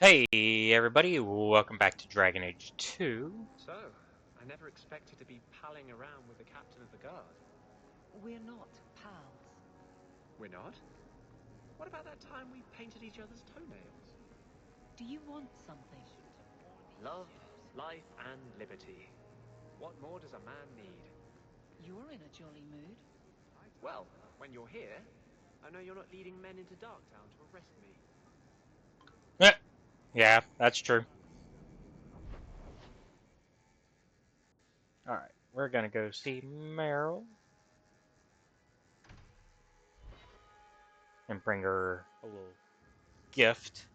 Hey everybody, welcome back to Dragon Age 2. So, I never expected to be palling around with the captain of the guard. We're not pals. We're not? What about that time we painted each other's toenails? Do you want something? Love, life, and liberty. What more does a man need? You're in a jolly mood. Well, when you're here, I know you're not leading men into Darktown to arrest me. Eh, yeah, that's true. Alright, we're gonna go see Meryl and bring her a little gift.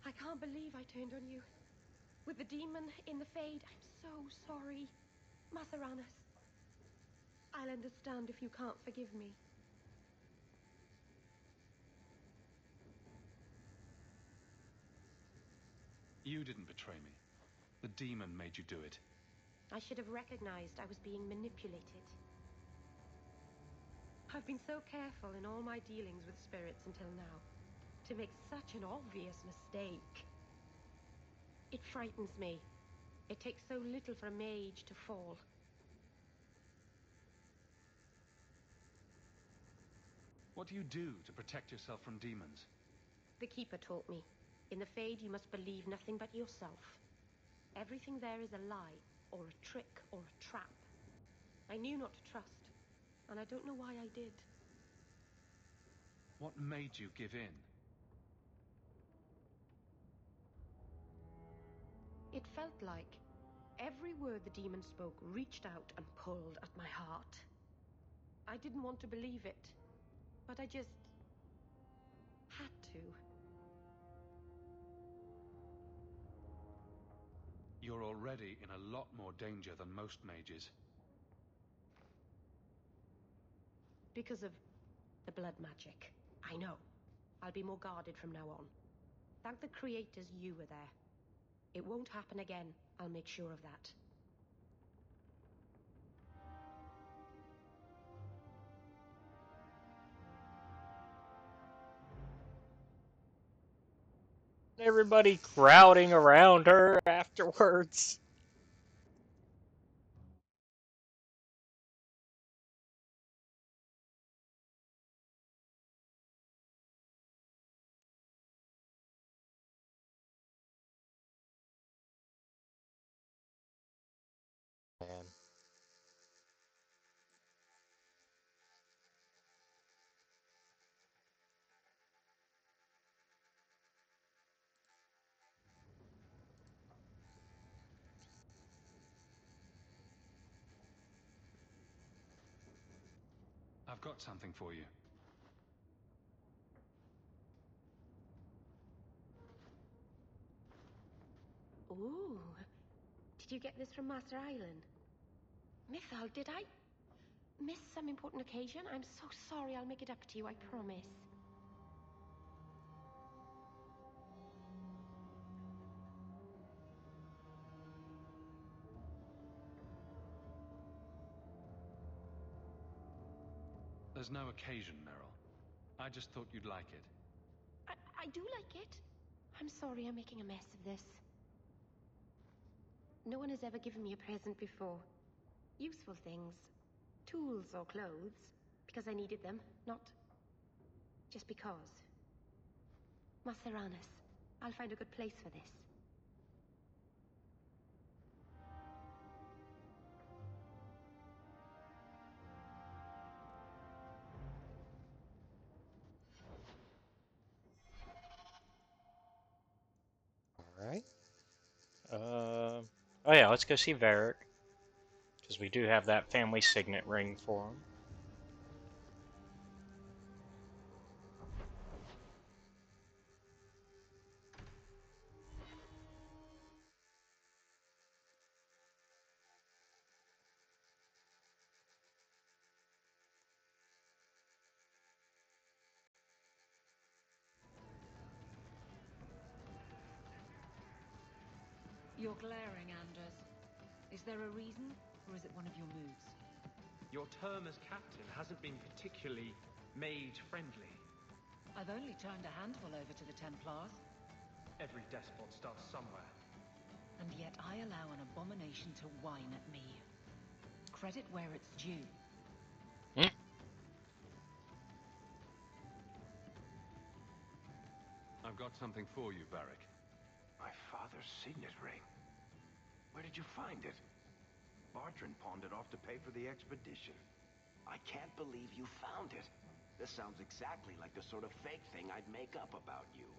I can't believe I turned on you. With the demon in the Fade, I'm so sorry. Matheranas, I'll understand if you can't forgive me. You didn't betray me. The demon made you do it. I should have recognized I was being manipulated. I've been so careful in all my dealings with spirits until now, to make such an obvious mistake. It frightens me. It takes so little for a mage to fall. What do you do to protect yourself from demons? The Keeper taught me. In the Fade, you must believe nothing but yourself. Everything there is a lie, or a trick, or a trap. I knew not to trust, and I don't know why I did. What made you give in? It felt like every word the demon spoke reached out and pulled at my heart. I didn't want to believe it, but I just had to. You're already in a lot more danger than most mages. Because of the blood magic. I know. I'll be more guarded from now on. Thank the creators you were there. It won't happen again. I'll make sure of that. Everybody crowding around her afterwards. Man. I've got something for you. Ooh. Did you get this from Master Island? Mythal, did I miss some important occasion? I'm so sorry. I'll make it up to you, I promise. There's no occasion, Meryl. I just thought you'd like it. I do like it. I'm sorry I'm making a mess of this. No one has ever given me a present before. Useful things. Tools or clothes. Because I needed them, not just because. Matheranas, I'll find a good place for this. Alright. Oh yeah, let's go see Varric. Because we do have that family signet ring for him. You're glaring, Anders. Is there a reason, or is it one of your moods? Your term as captain hasn't been particularly mage-friendly. I've only turned a handful over to the Templars. Every despot starts somewhere. And yet I allow an abomination to whine at me. Credit where it's due. Hmm? I've got something for you, Varric. My father's signet ring. Where did you find it? Bartrand pawned it off to pay for the expedition. I can't believe you found it. This sounds exactly like the sort of fake thing I'd make up about you.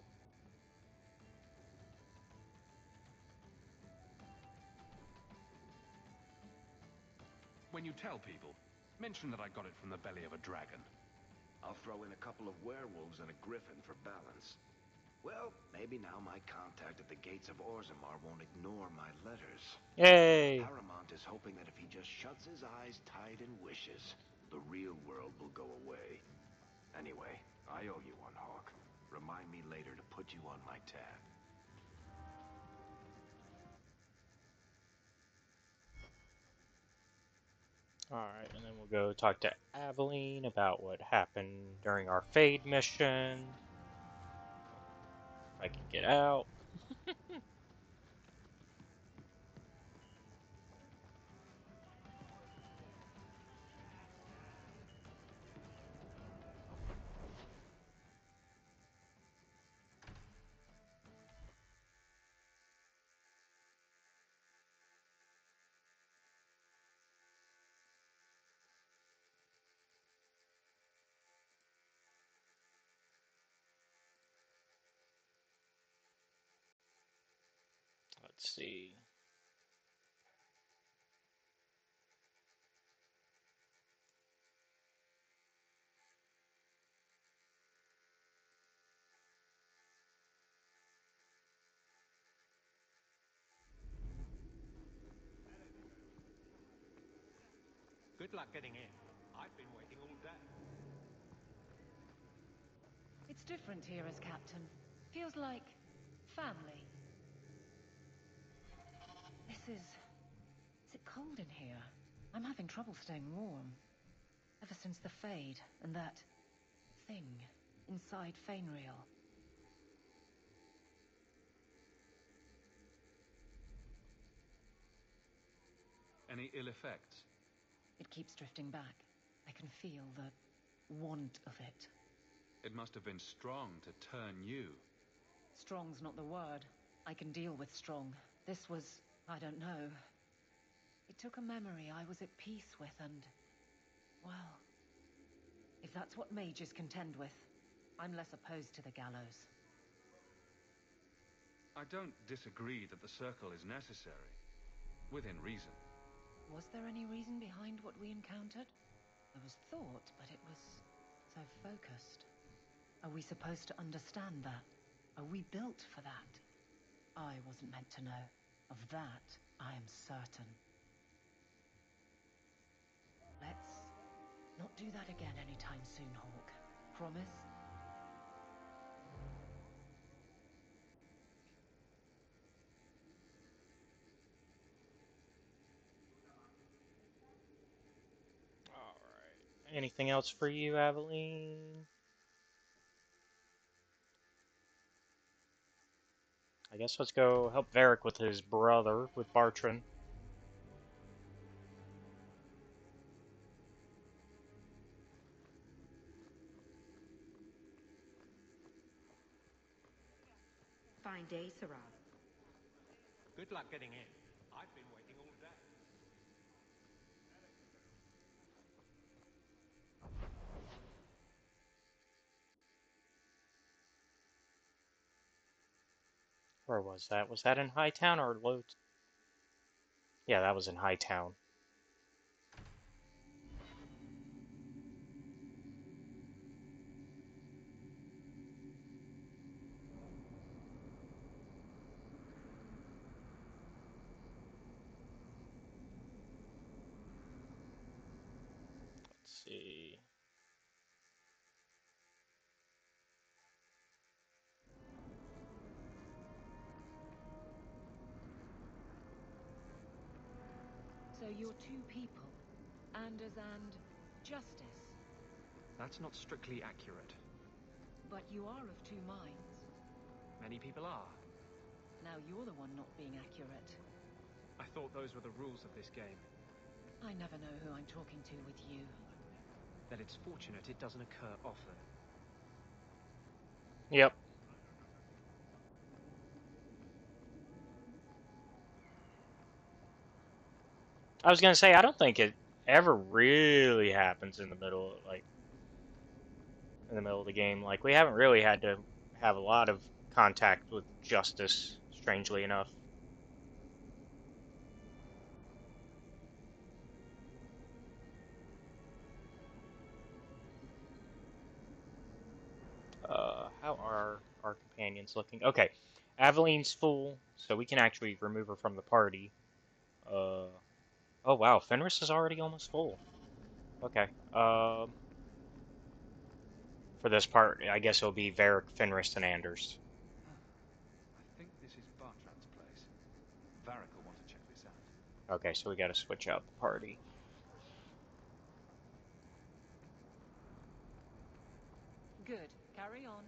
When you tell people, mention that I got it from the belly of a dragon. I'll throw in a couple of werewolves and a griffin for balance. Well, maybe now my contact at the gates of Orzammar won't ignore my letters. Yay! Paramount is hoping that if he just shuts his eyes tight and wishes, the real world will go away. Anyway, I owe you one, Hawke. Remind me later to put you on my tab. Alright, and then we'll go talk to Aveline about what happened during our Fade mission. If I can get out. Let's see. Good luck getting in. I've been waiting all day. It's different here as captain. Feels like family. Is it cold in here? I'm having trouble staying warm. Ever since the Fade and that thing inside Fainreal. Any ill effects? It keeps drifting back. I can feel the want of it. It must have been strong to turn you. Strong's not the word. I can deal with strong. This was, I don't know. It took a memory I was at peace with and, well, if that's what mages contend with, I'm less opposed to the gallows. I don't disagree that the circle is necessary. Within reason. Was there any reason behind what we encountered? There was thought, but it was so focused. Are we supposed to understand that? Are we built for that? I wasn't meant to know. Of that, I am certain. Let's not do that again anytime soon, Hawke. Promise? Alright. Anything else for you, Aveline? I guess let's go help Varric with his brother, with Bartrand. Fine day, Sarah. Good luck getting in. I've been waiting all day. Where was that? Was that in Hightown or Low? Yeah, that was in Hightown. Let's see. So you're two people. Anders and Justice. That's not strictly accurate. But you are of two minds. Many people are. Now you're the one not being accurate. I thought those were the rules of this game. I never know who I'm talking to with you. Then it's fortunate it doesn't occur often. Yep. I was gonna say, I don't think it ever really happens in the middle, like in the middle of the game. Like we haven't really had to have a lot of contact with Justice, strangely enough. How are our companions looking? Okay, Aveline's full, so we can actually remove her from the party. Oh wow, Fenris is already almost full. Okay. For this part, I guess it'll be Varric, Fenris, and Anders. I think this is Bartrand's place. Varric will want to check this out. Okay, so we got to switch out the party. Good. Carry on.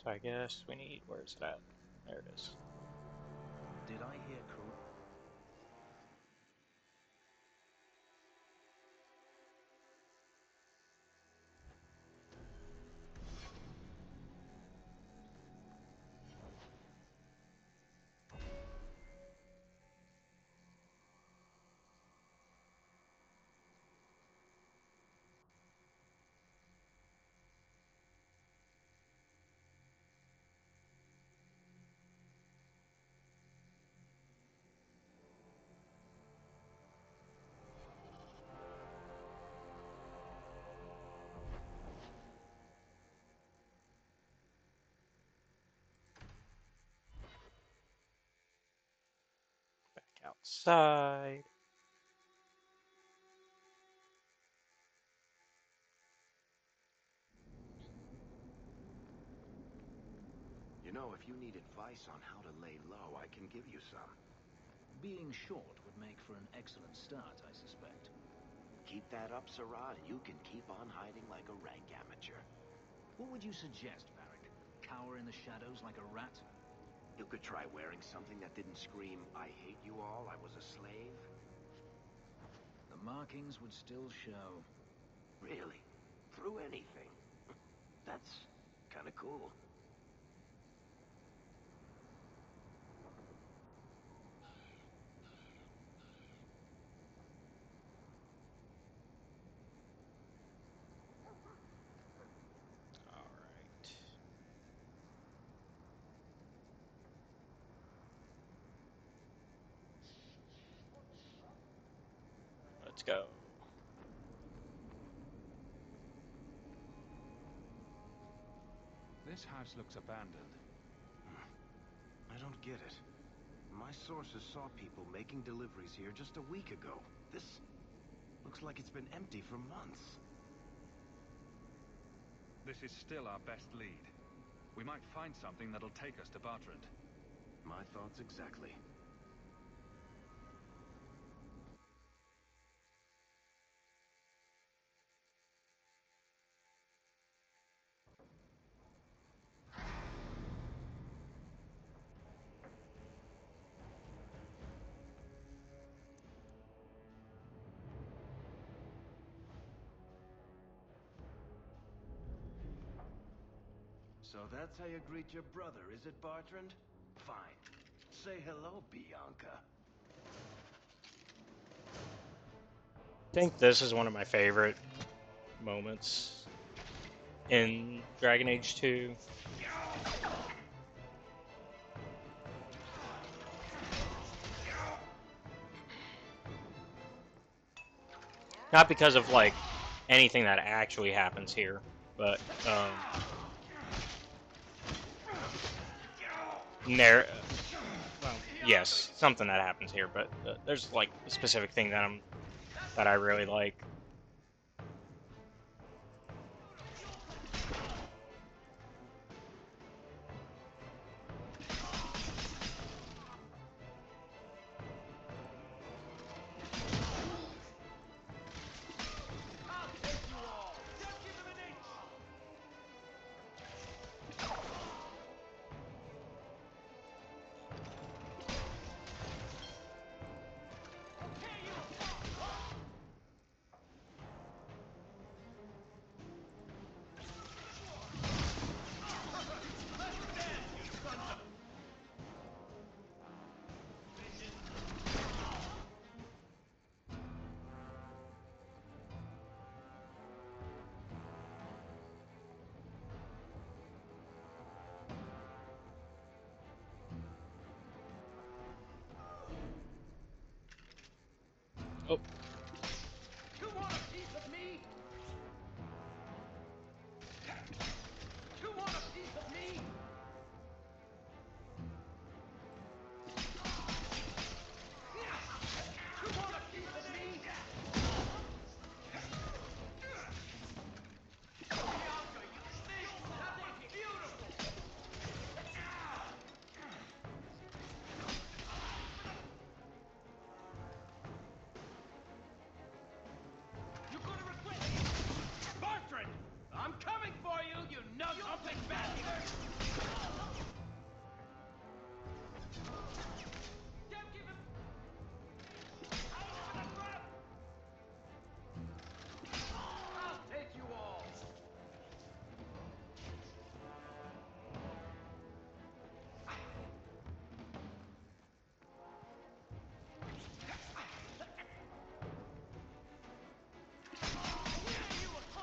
So I guess we need, where is it at? There it is. Did I hear correctly? Back outside. You know, if you need advice on how to lay low, I can give you some. Being short would make for an excellent start, I suspect. Keep that up, Sarah, and you can keep on hiding like a rank amateur. What would you suggest, Varric? Cower in the shadows like a rat? You could try wearing something that didn't scream, I hate you all, I was a slave. The markings would still show. Really? Through anything? That's kinda cool. Alright. Let's go. This house looks abandoned. I don't get it. My sources saw people making deliveries here just a week ago. This looks like it's been empty for months. This is still our best lead. We might find something that'll take us to Bartrand. My thoughts exactly. So that's how you greet your brother, is it, Bartrand? Fine. Say hello, Bianca. I think this is one of my favorite moments in Dragon Age 2. Not because of like anything that actually happens here, but there. Well, yes, something that happens here, but there's like a specific thing that I really like. Oh. You want a piece of me? You want a piece of me? You want a piece of me? Bianca, you think that was beautiful? You're gonna regret it! Bartrand! I'm coming for you, you nut-humping bastard! Don't give him... Out for the trap! I'll take you all!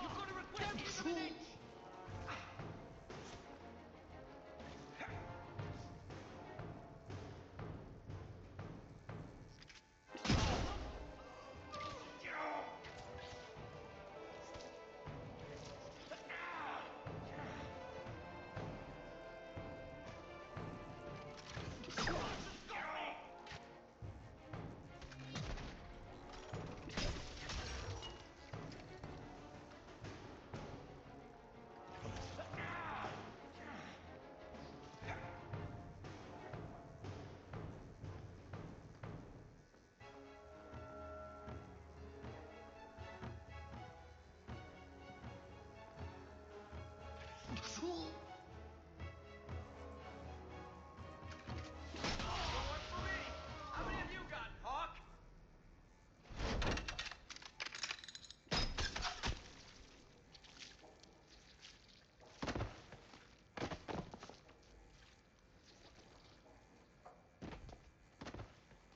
You're gonna regret it! How many have you got, Hawke?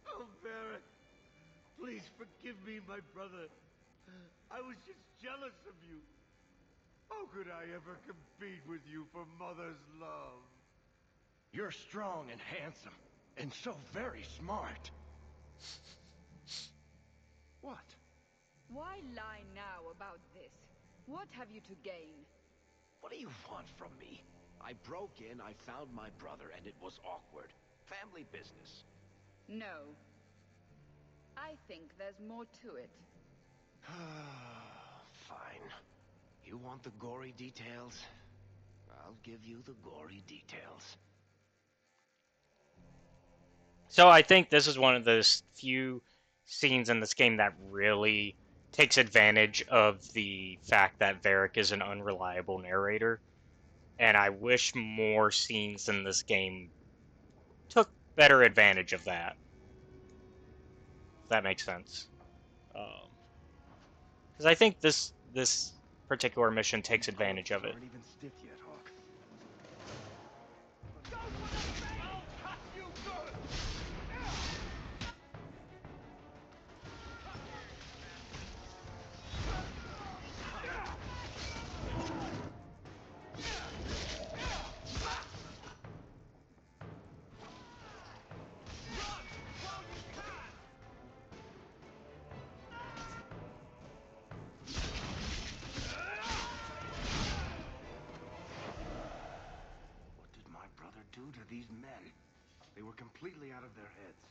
Oh, Varric, please forgive me, my brother. I was just jealous of you. How could I ever compete with you for Mother's love? You're strong and handsome, and so very smart. What? Why lie now about this? What have you to gain? What do you want from me? I broke in, I found my brother, and it was awkward. Family business. No. I think there's more to it. Fine. You want the gory details? I'll give you the gory details. So I think this is one of those few scenes in this game that really takes advantage of the fact that Varric is an unreliable narrator. And I wish more scenes in this game took better advantage of that. If that makes sense. Because I think this particular mission takes advantage of it. Aren't even stiff yet, Hawke. I'll cut you good! They were completely out of their heads.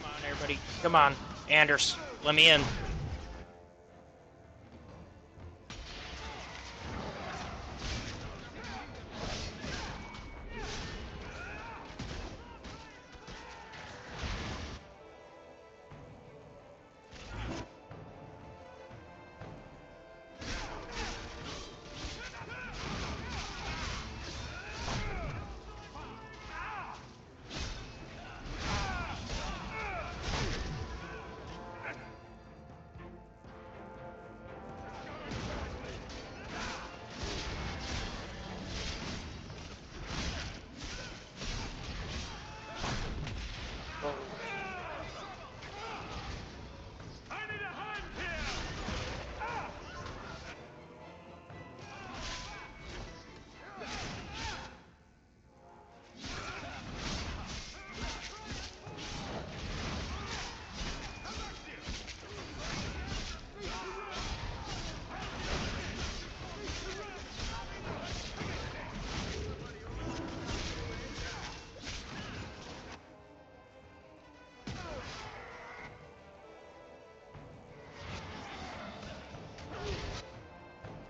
Come on, everybody. Come on. Anders, let me in.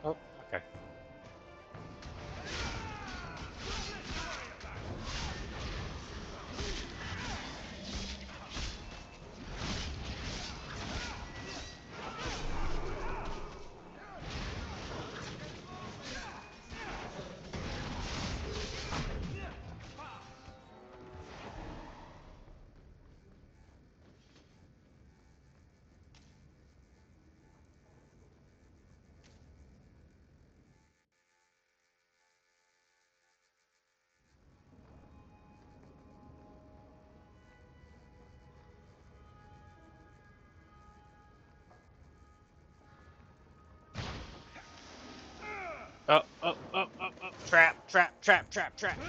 Oh, okay. Oh, oh, oh, oh, oh. Trap, trap, trap, trap, trap.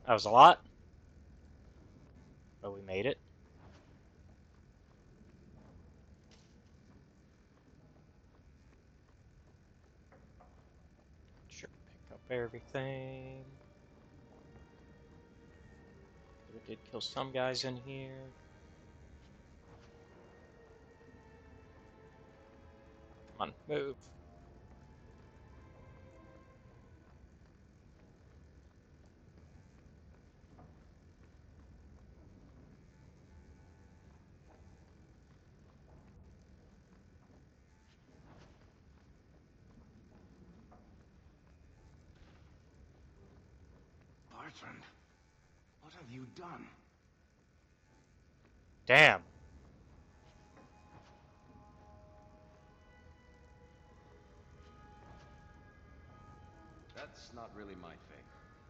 That was a lot, but we made it. Sure, pick up everything. We did kill some guys in here. Come on, move. Bartrand, what have you done? Damn. That's not really my thing.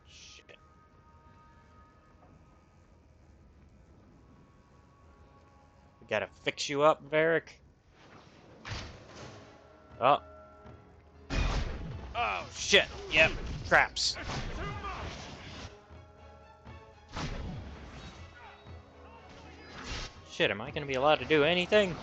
Shit. We gotta fix you up, Varric. Oh. Oh, shit. Yep. Traps. Shit, am I gonna be allowed to do anything?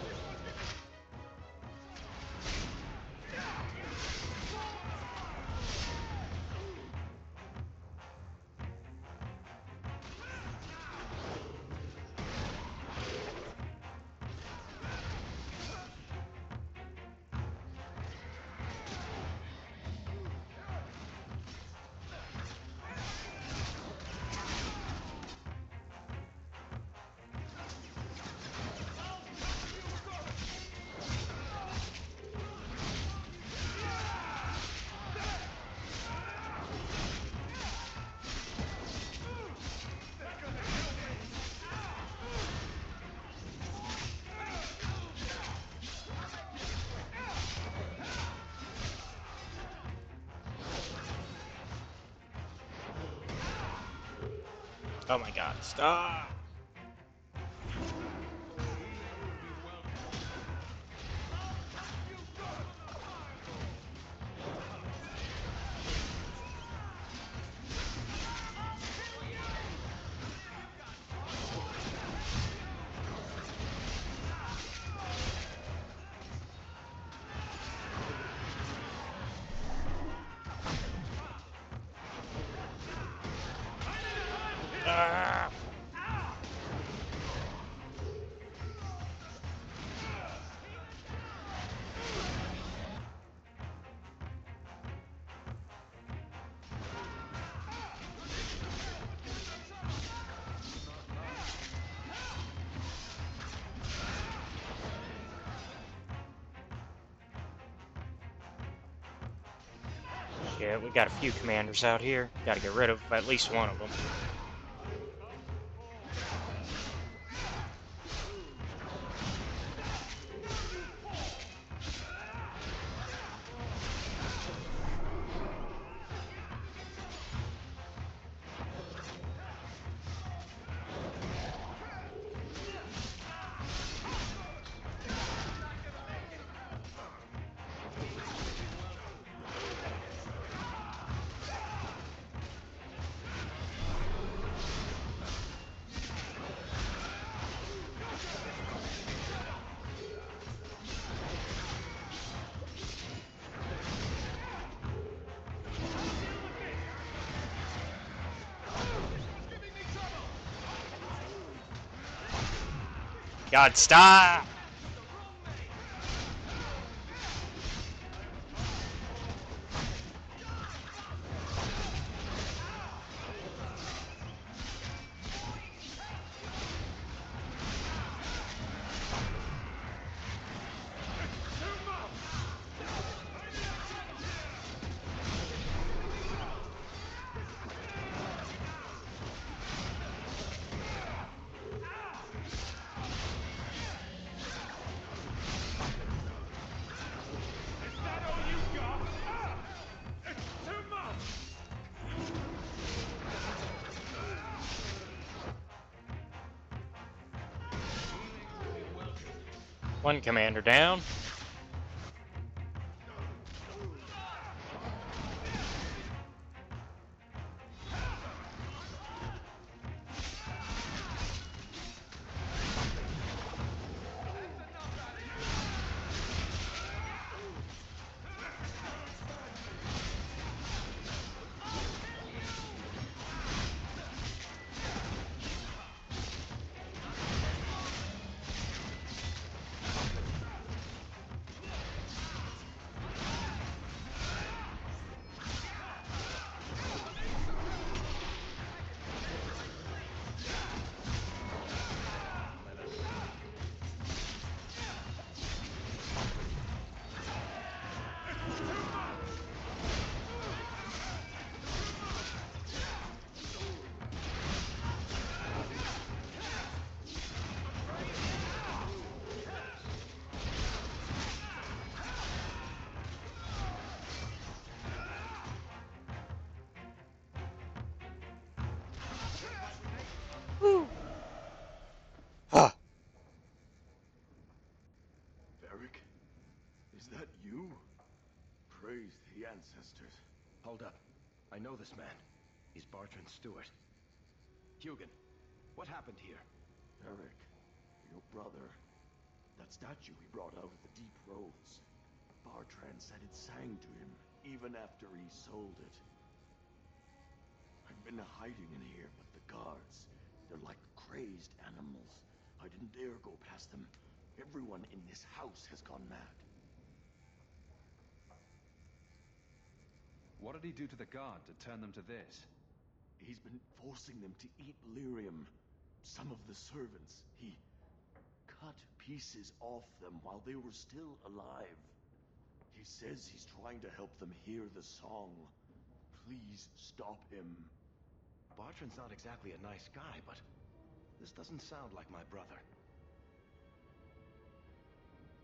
Oh my god, stop! Ah! Yeah, we got a few commanders out here. Gotta get rid of at least one of them. God, stop! One commander down. The ancestors. Hold up. I know this man. He's Bartrand's steward. Hugin, what happened here? Varric, your brother. That statue he brought out of the deep roads. Bartrand said it sang to him, even after he sold it. I've been hiding in here, but the guards, they're like crazed animals. I didn't dare go past them. Everyone in this house has gone mad. What did he do to the guard to turn them to this? He's been forcing them to eat lyrium. Some of the servants, he cut pieces off them while they were still alive. He says he's trying to help them hear the song. Please stop him. Bartrand's not exactly a nice guy, but this doesn't sound like my brother.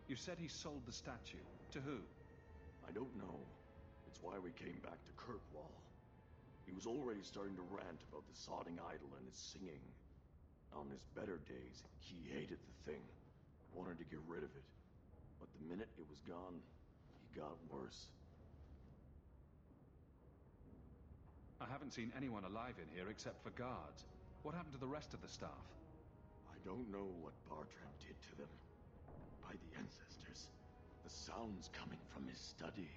You said he sold the statue. To who? I don't know. It's why we came back to Kirkwall. He was already starting to rant about the sodding idol and its singing. On his better days, he hated the thing. Wanted to get rid of it. But the minute it was gone, he got worse. I haven't seen anyone alive in here except for guards. What happened to the rest of the staff? I don't know what Bartrand did to them. By the ancestors, the sound's coming from his study.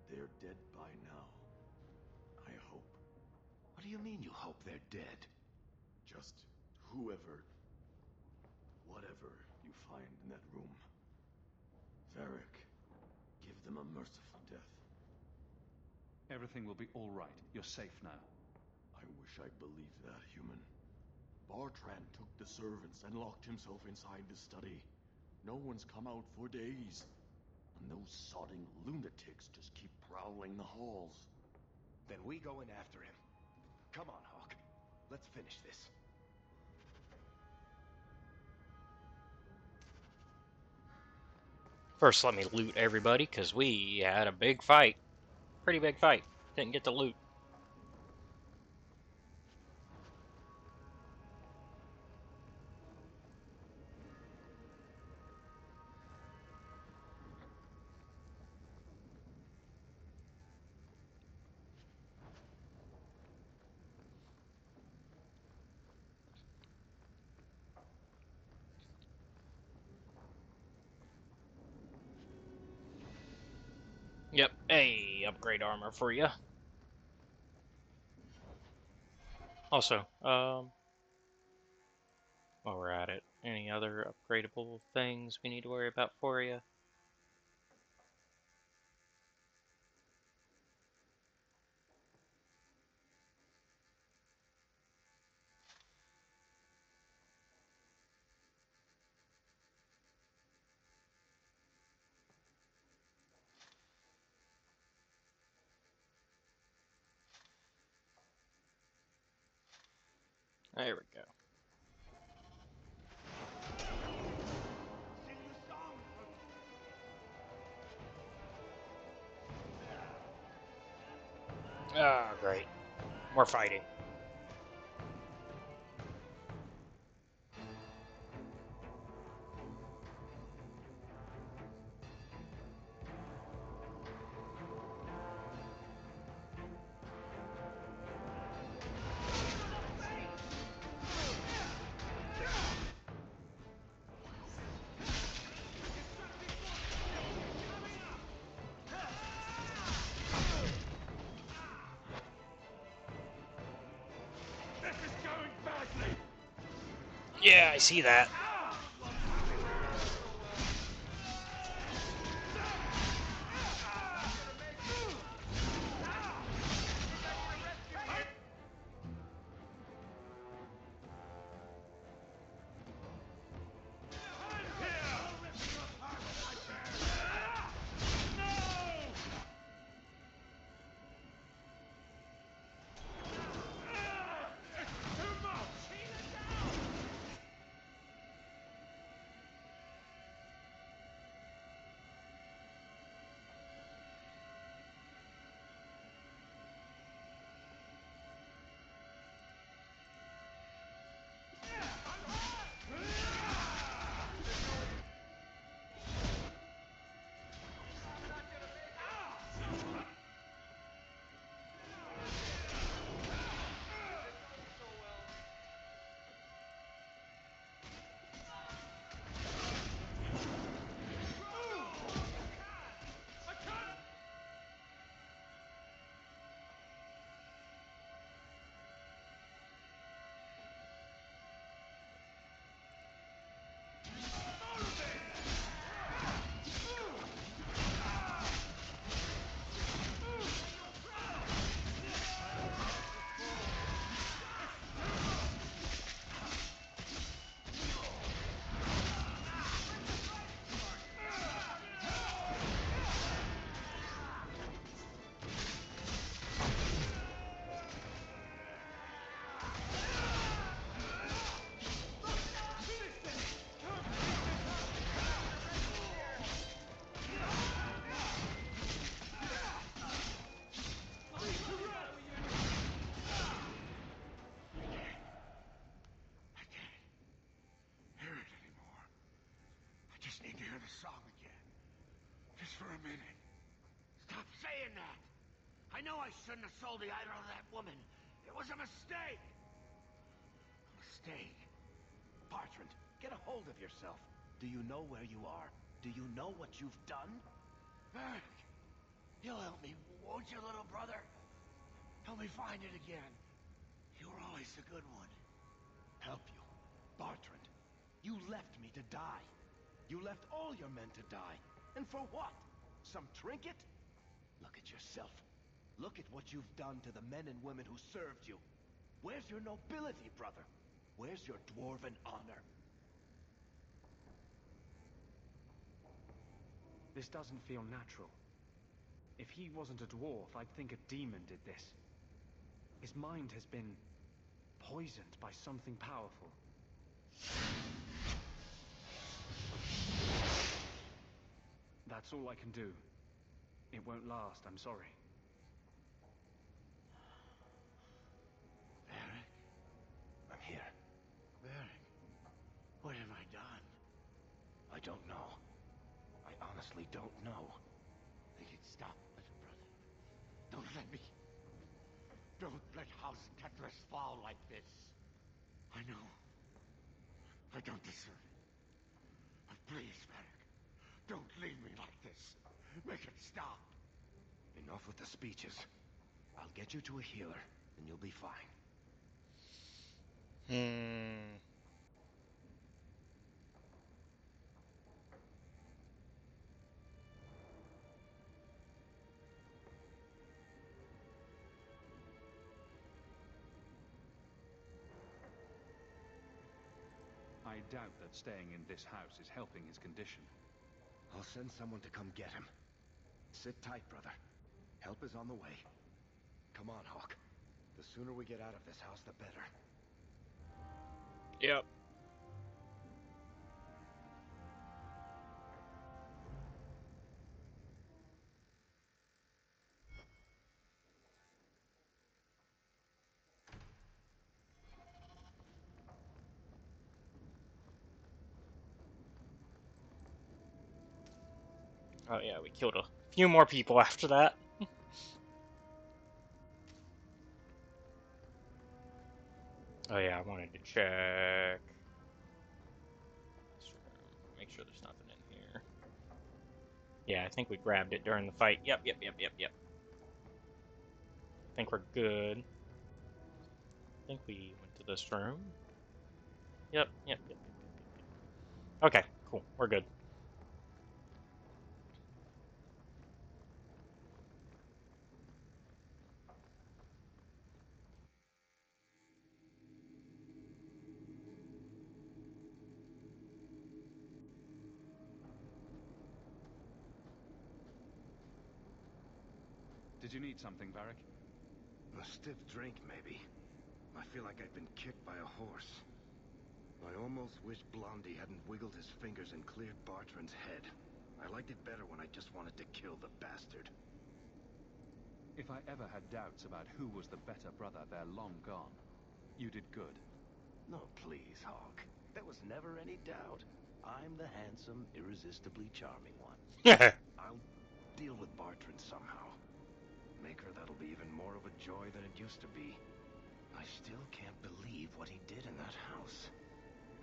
They're dead by now. I hope. What do you mean you hope they're dead? Just whoever, whatever you find in that room. Varric, give them a merciful death. Everything will be all right. You're safe now. I wish I believed that, human. Bartrand took the servants and locked himself inside the study. No one's come out for days. And those sodding lunatics just keep prowling the halls. Then we go in after him. Come on, Hawke. Let's finish this. First, let me loot everybody, because we had a big fight. Pretty big fight. Didn't get to loot. Yep, hey, upgrade armor for you. Also, while we're at it, any other upgradable things we need to worry about for you? There we go. Sing the song for me. Ah, great. More fighting. This is going badly. Yeah, I see that. for a minute. Stop saying that. I know I shouldn't have sold the idol to that woman. It was a mistake. A mistake. Bartrand, get a hold of yourself. Do you know where you are? Do you know what you've done? Varric, you'll help me, won't you, little brother? Help me find it again. You were always a good one. Help you? Bartrand, you left me to die. You left all your men to die. And for what? Some trinket? Look at yourself. Look at what you've done to the men and women who served you. Where's your nobility, brother? Where's your dwarven honor? This doesn't feel natural. If he wasn't a dwarf, I'd think a demon did this. His mind has been poisoned by something powerful. That's all I can do. It won't last, I'm sorry. Varric? I'm here. Varric, what have I done? I don't know. I honestly don't know. Make it stop, little brother. Don't let House Tetris fall like this. I know. I don't deserve it. But please, Varric, don't leave me like this. Make it stop. Enough with the speeches. I'll get you to a healer, and you'll be fine. I doubt that staying in this house is helping his condition. I'll send someone to come get him. Sit tight, brother. Help is on the way. Come on, Hawke. The sooner we get out of this house, the better. Yep. Oh yeah, we killed a few more people after that. Oh yeah, I wanted to check this room. Make sure there's nothing in here. Yeah, I think we grabbed it during the fight. Yep. I think we're good. I think we went to this room. Yep. Okay, cool. We're good. Did you need something, Varric? A stiff drink, maybe. I feel like I've been kicked by a horse. I almost wish Blondie hadn't wiggled his fingers and cleared Bartrand's head. I liked it better when I just wanted to kill the bastard. If I ever had doubts about who was the better brother, they're long gone. You did good. No, please, Hawke. There was never any doubt. I'm the handsome, irresistibly charming one. I'll deal with Bartrand somehow. Make her that'll be even more of a joy than it used to be. I still can't believe what he did in that house.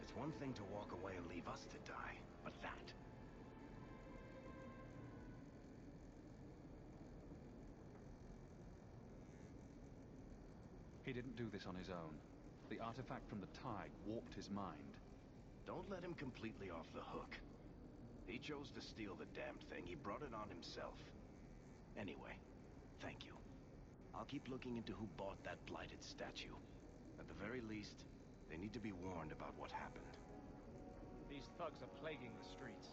It's one thing to walk away and leave us to die, but that... He didn't do this on his own. The artifact from the tide warped his mind. Don't let him completely off the hook. He chose to steal the damned thing. He brought it on himself. Anyway, thank you. I'll keep looking into who bought that blighted statue. At the very least, they need to be warned about what happened. These thugs are plaguing the streets.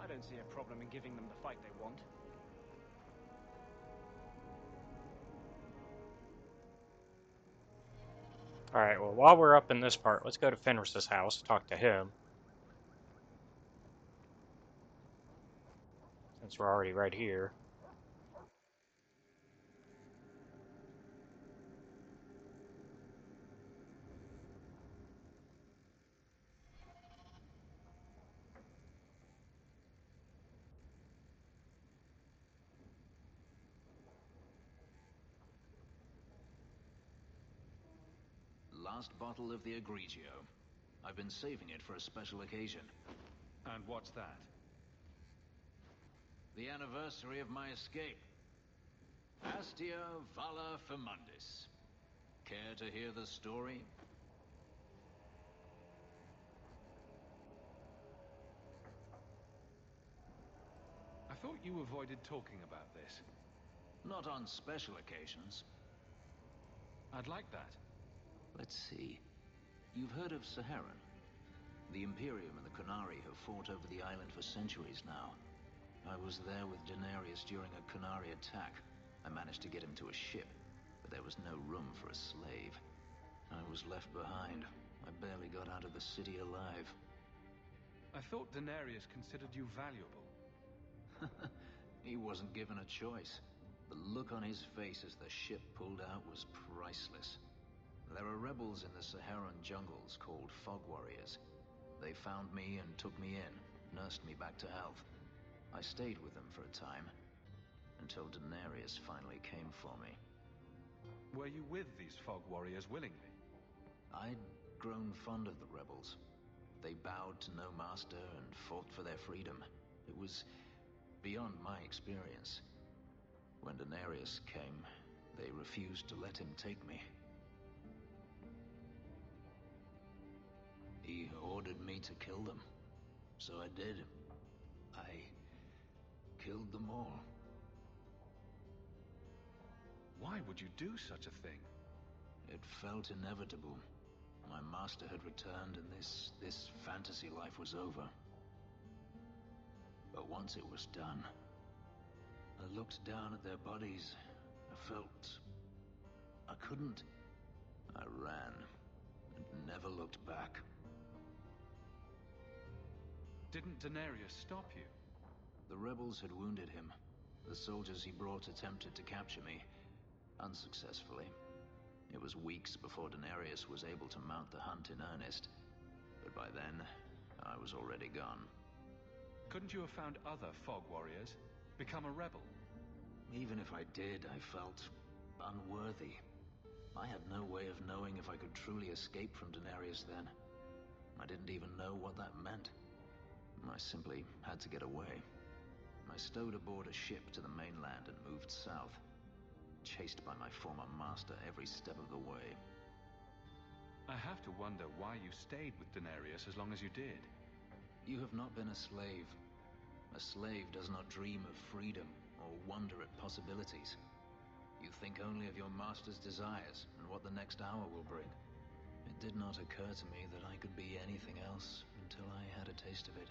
I don't see a problem in giving them the fight they want. Alright, well, while we're up in this part, let's go to Fenris's house, talk to him. Since we're already right here. last bottle of the Egregio. I've been saving it for a special occasion. And what's that? The anniversary of my escape. Astia Vala Firmundis. Care to hear the story? I thought you avoided talking about this. Not on special occasions. I'd like that. Let's see. You've heard of Saharan? The Imperium and the Qunari have fought over the island for centuries now. I was there with Daenerys during a Qunari attack. I managed to get him to a ship, but there was no room for a slave. I was left behind. I barely got out of the city alive. I thought Daenerys considered you valuable. He wasn't given a choice. The look on his face as the ship pulled out was priceless. There are rebels in the Saharan jungles called Fog Warriors. They found me and took me in, nursed me back to health. I stayed with them for a time, until Daenerys finally came for me. Were you with these Fog Warriors willingly? I'd grown fond of the rebels. They bowed to no master and fought for their freedom. It was beyond my experience. When Daenerys came, they refused to let him take me. He ordered me to kill them. So I did. I killed them all. Why would you do such a thing? It felt inevitable. My master had returned and this fantasy life was over. But once it was done, I looked down at their bodies. I felt I couldn't. I ran and never looked back. Didn't Daenerys stop you? The rebels had wounded him. The soldiers he brought attempted to capture me, unsuccessfully. It was weeks before Daenerys was able to mount the hunt in earnest, but by then, I was already gone. Couldn't you have found other Fog Warriors? Become a rebel? Even if I did, I felt unworthy. I had no way of knowing if I could truly escape from Daenerys then. I didn't even know what that meant. I simply had to get away. I stowed aboard a ship to the mainland and moved south, chased by my former master every step of the way. I have to wonder why you stayed with Daenerys as long as you did. You have not been a slave. A slave does not dream of freedom or wonder at possibilities. You think only of your master's desires and what the next hour will bring. It did not occur to me that I could be anything else until I had a taste of it.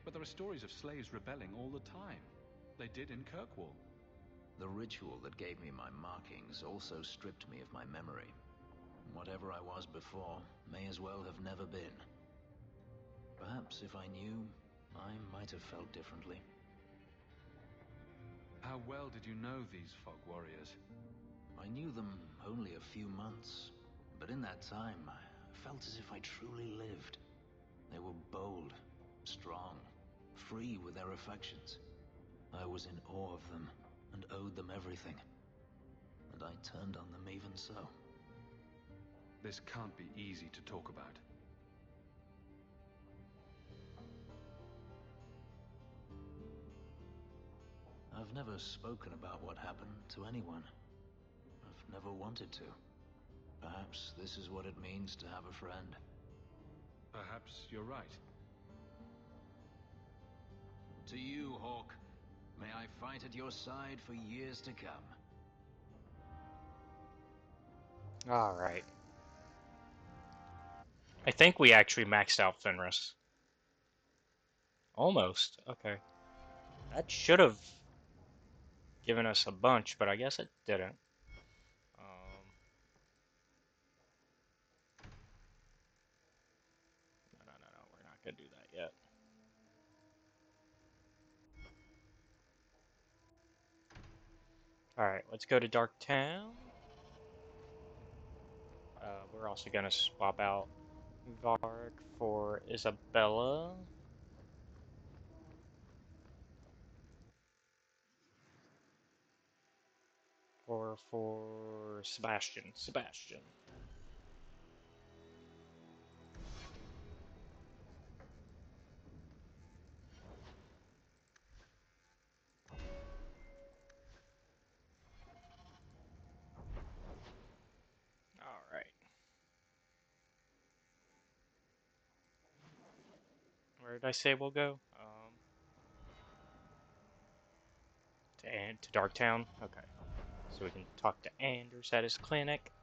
But there are stories of slaves rebelling all the time. They did in Kirkwall. The ritual that gave me my markings also stripped me of my memory. Whatever I was before may as well have never been. Perhaps if I knew, I might have felt differently. How well did you know these Fog Warriors? I knew them only a few months, but in that time, I felt as if I truly lived. They were bold, strong, free with their affections. I was in awe of them and owed them everything. And I turned on them even so. This can't be easy to talk about. I've never spoken about what happened to anyone. I've never wanted to. Perhaps this is what it means to have a friend. Perhaps you're right. To you, Hawke. May I fight at your side for years to come. Alright. I think we actually maxed out Fenris. Almost. Okay. That should have given us a bunch, but I guess it didn't. No, we're not gonna do that yet. Alright, let's go to Dark Town. We're also gonna swap out Varric for Isabella. Or for Sebastian. Sebastian. Where did I say we'll go? To Darktown? Okay. So we can talk to Anders at his clinic.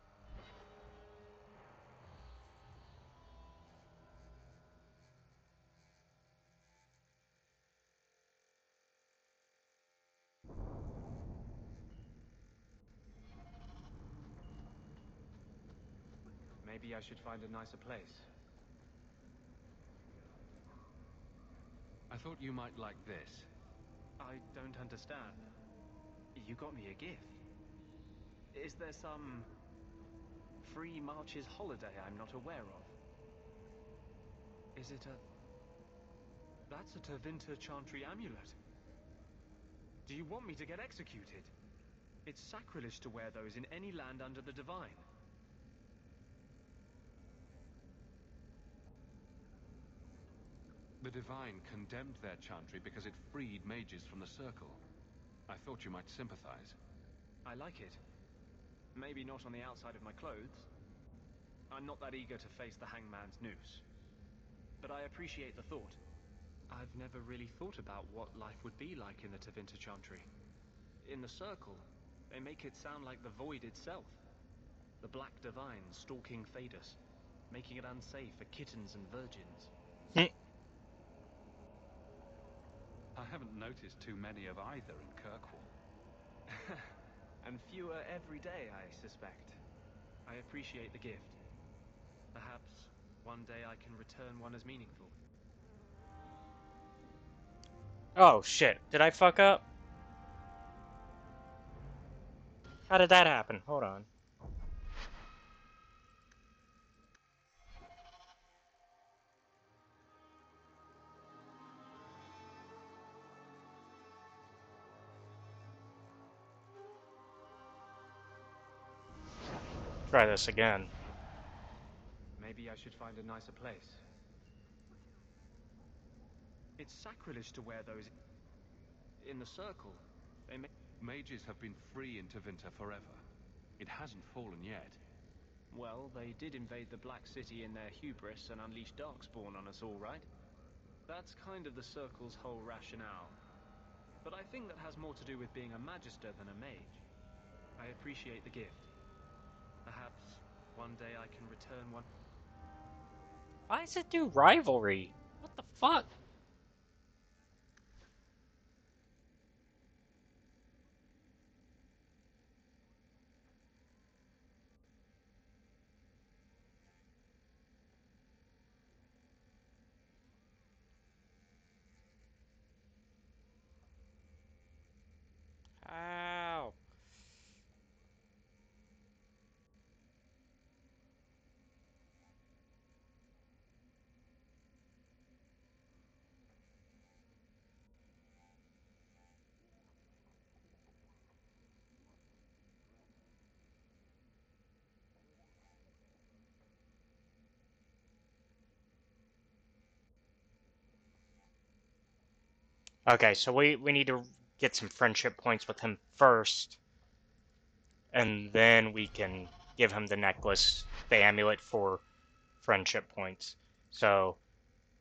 Maybe I should find a nicer place. I thought you might like this. I don't understand. You got me a gift. Is there some free Marches holiday I'm not aware of? Is it a... That's a Tevinter Chantry amulet. Do you want me to get executed? It's sacrilege to wear those in any land under the Divine. The Divine condemned their chantry because it freed mages from the Circle. I thought you might sympathize. I like it. Maybe not on the outside of my clothes. I'm not that eager to face the hangman's noose. But I appreciate the thought. I've never really thought about what life would be like in the Tevinter Chantry. In the Circle, they make it sound like the Void itself. The Black Divine stalking Thedas, making it unsafe for kittens and virgins. I haven't noticed too many of either in Kirkwall. And fewer every day, I suspect. I appreciate the gift. Perhaps one day I can return one as meaningful. Oh shit, did I fuck up? How did that happen? Hold on. Try this again. Maybe I should find a nicer place. It's sacrilege to wear those in the Circle. They make... Mages have been free in Tevinter forever. It hasn't fallen yet. Well, they did invade the Black City in their hubris and unleash Darkspawn on us all, right? That's kind of the Circle's whole rationale. But I think that has more to do with being a Magister than a mage. I appreciate the gift. Perhaps one day I can return one... Why does it do rivalry? What the fuck? Ow. Okay, so we need to get some friendship points with him first. And then we can give him the necklace, the amulet for friendship points. So,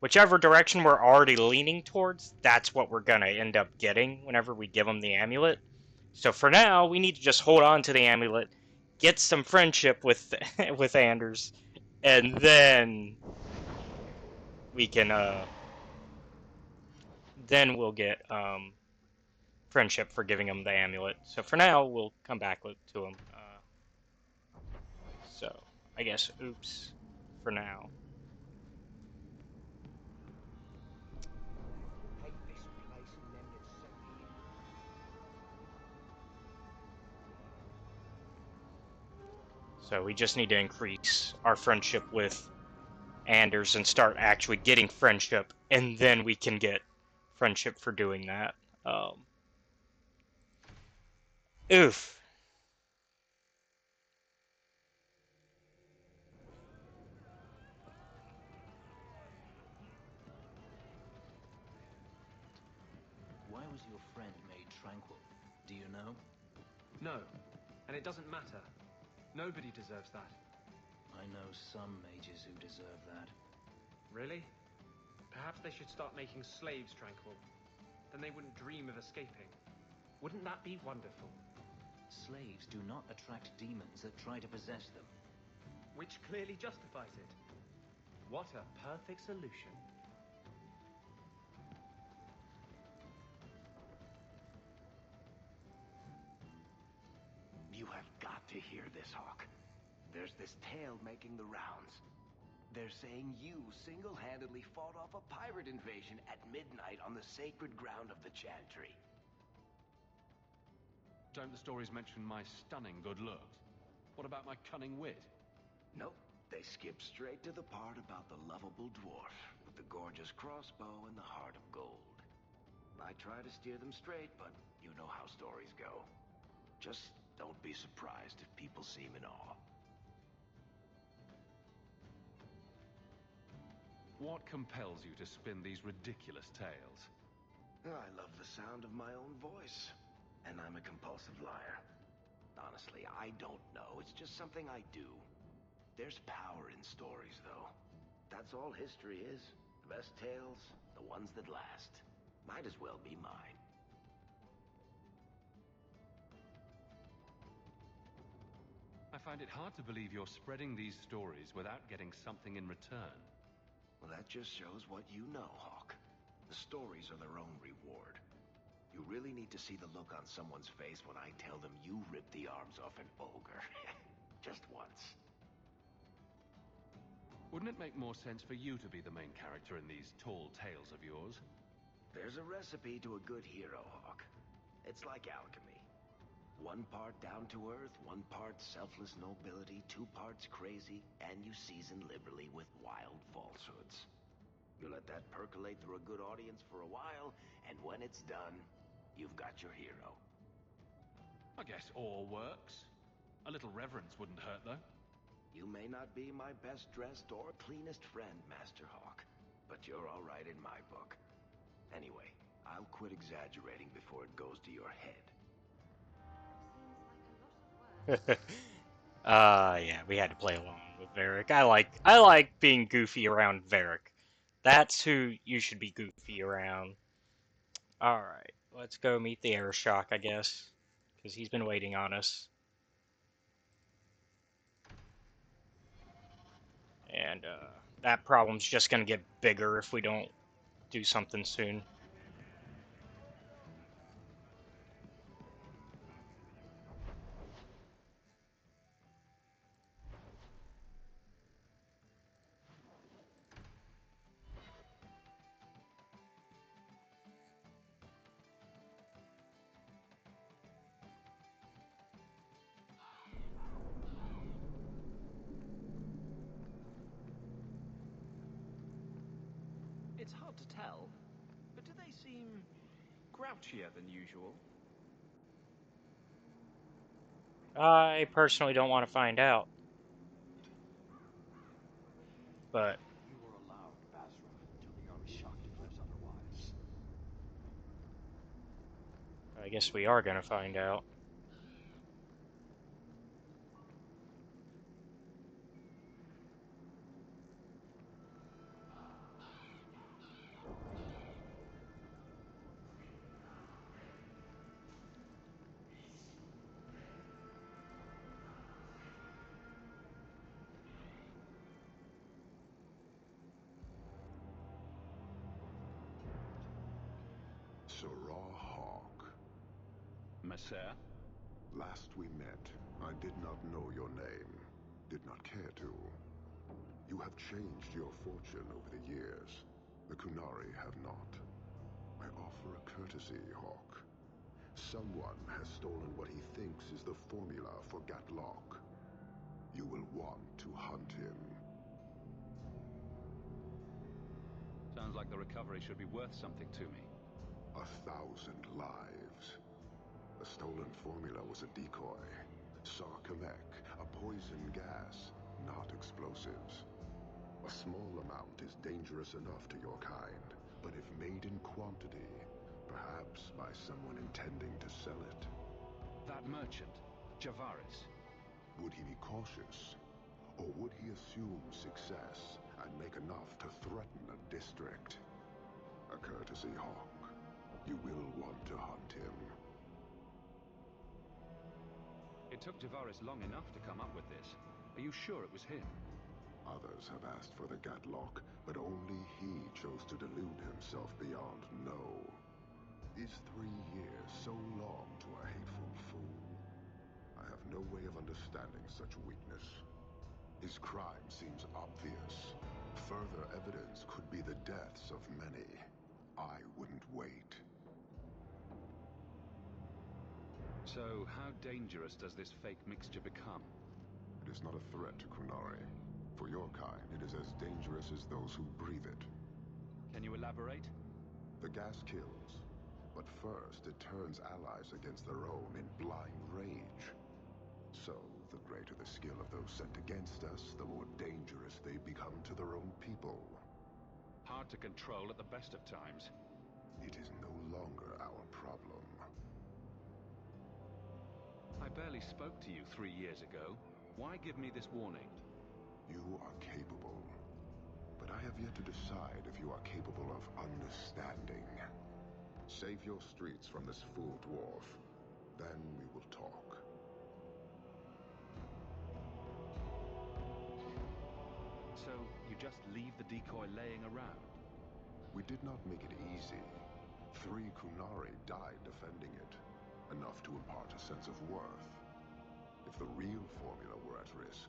whichever direction we're already leaning towards, that's what we're gonna end up getting whenever we give him the amulet. So for now, we need to just hold on to the amulet, get some friendship with with Anders, and then we can then we'll get friendship for giving him the amulet. So for now, we'll come back to him. So I guess oops for now. So we just need to increase our friendship with Anders and start actually getting friendship, and then we can get friendship for doing that. Oof. Why was your friend made tranquil? Do you know? No, and it doesn't matter. Nobody deserves that. I know some mages who deserve that. Really? Perhaps they should start making slaves tranquil. Then they wouldn't dream of escaping. Wouldn't that be wonderful? Slaves do not attract demons that try to possess them. Which clearly justifies it. What a perfect solution. You have got to hear this, Hawke. There's this tale making the rounds. They're saying you single-handedly fought off a pirate invasion at midnight on the sacred ground of the Chantry. Don't the stories mention my stunning good looks? What about my cunning wit? Nope, they skip straight to the part about the lovable dwarf with the gorgeous crossbow and the heart of gold. I try to steer them straight, but you know how stories go. Just don't be surprised if people seem in awe. What compels you to spin these ridiculous tales? I love the sound of my own voice, and I'm a compulsive liar. Honestly, I don't know. It's just something I do. There's power in stories, though. That's all history is. The best tales, the ones that last. Might as well be mine. I find it hard to believe you're spreading these stories without getting something in return. Well, that just shows what you know, Hawke. The stories are their own reward. You really need to see the look on someone's face when I tell them you ripped the arms off an ogre. Just once. Wouldn't it make more sense for you to be the main character in these tall tales of yours? There's a recipe to a good hero, Hawke. It's like alchemy. One part down to earth, one part selfless nobility, 2 parts crazy, and you season liberally with wild falsehoods. You let that percolate through a good audience for a while, and when it's done, you've got your hero. I guess all works. A little reverence wouldn't hurt, though. You may not be my best dressed or cleanest friend, Master Hawke, but you're all right in my book. Anyway, I'll quit exaggerating before it goes to your head. Yeah, we had to play along with Varric. I like being goofy around Varric. That's who you should be goofy around. Alright, let's go meet the Arishok, I guess. Because he's been waiting on us. And, that problem's just gonna get bigger if we don't do something soon. It's hard to tell, but do they seem grouchier than usual? I personally don't want to find out. But You were allowed, Bartrand, until the Arishok declares otherwise. I guess we are gonna find out. Sirrah Hawke. Messer? Last we met, I did not know your name. Did not care to. You have changed your fortune over the years. The Qunari have not. I offer a courtesy, Hawke. Someone has stolen what he thinks is the formula for Gatlock. You will want to hunt him. Sounds like the recovery should be worth something to me. 1,000 lives. The stolen formula was a decoy. Sarcomec, a poison gas, not explosives. A small amount is dangerous enough to your kind, but if made in quantity, perhaps by someone intending to sell it. That merchant, Varric. Would he be cautious? Or would he assume success and make enough to threaten a district. A courtesy, Hawke. You will want to hunt him. It took Tavares long enough to come up with this. Are you sure it was him? Others have asked for the Gatlock, but only he chose to delude himself beyond no. Is 3 years so long to a hateful fool? I have no way of understanding such weakness. His crime seems obvious. Further evidence could be the deaths of many. I wouldn't wait. So, how dangerous does this fake mixture become? It is not a threat to Qunari. For your kind, it is as dangerous as those who breathe it. Can you elaborate? The gas kills, but first it turns allies against their own in blind rage. So, the greater the skill of those sent against us, the more dangerous they become to their own people. Hard to control at the best of times. It is no longer our problem. I barely spoke to you 3 years ago. Why give me this warning? You are capable, but I have yet to decide if you are capable of understanding. Save your streets from this fool dwarf, then we will talk. So, you just leave the decoy laying around? We did not make it easy. 3 Qunari died defending it, enough to impart a sense of worth. If the real formula were at risk,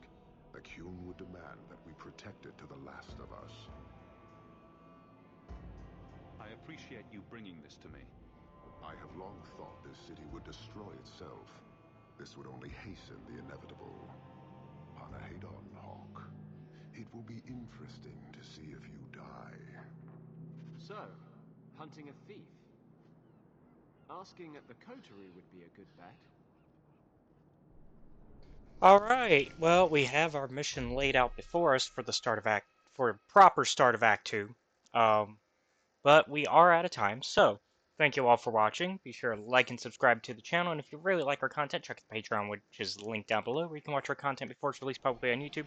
the Qun would demand that we protect it to the last of us. I appreciate you bringing this to me. I have long thought this city would destroy itself. This would only hasten the inevitable. Panahedon, Hawke. It will be interesting to see if you die. So, hunting a thief. Asking at the coterie would be a good bet. Alright, well, we have our mission laid out before us for the start of for a proper start of Act 2. But we are out of time, so thank you all for watching. Be sure to like and subscribe to the channel, and if you really like our content, check out the Patreon, which is linked down below, where you can watch our content before it's released publicly on YouTube.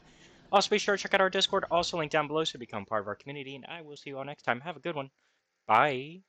Also, be sure to check out our Discord, also linked down below, so become part of our community, and I will see you all next time. Have a good one. Bye.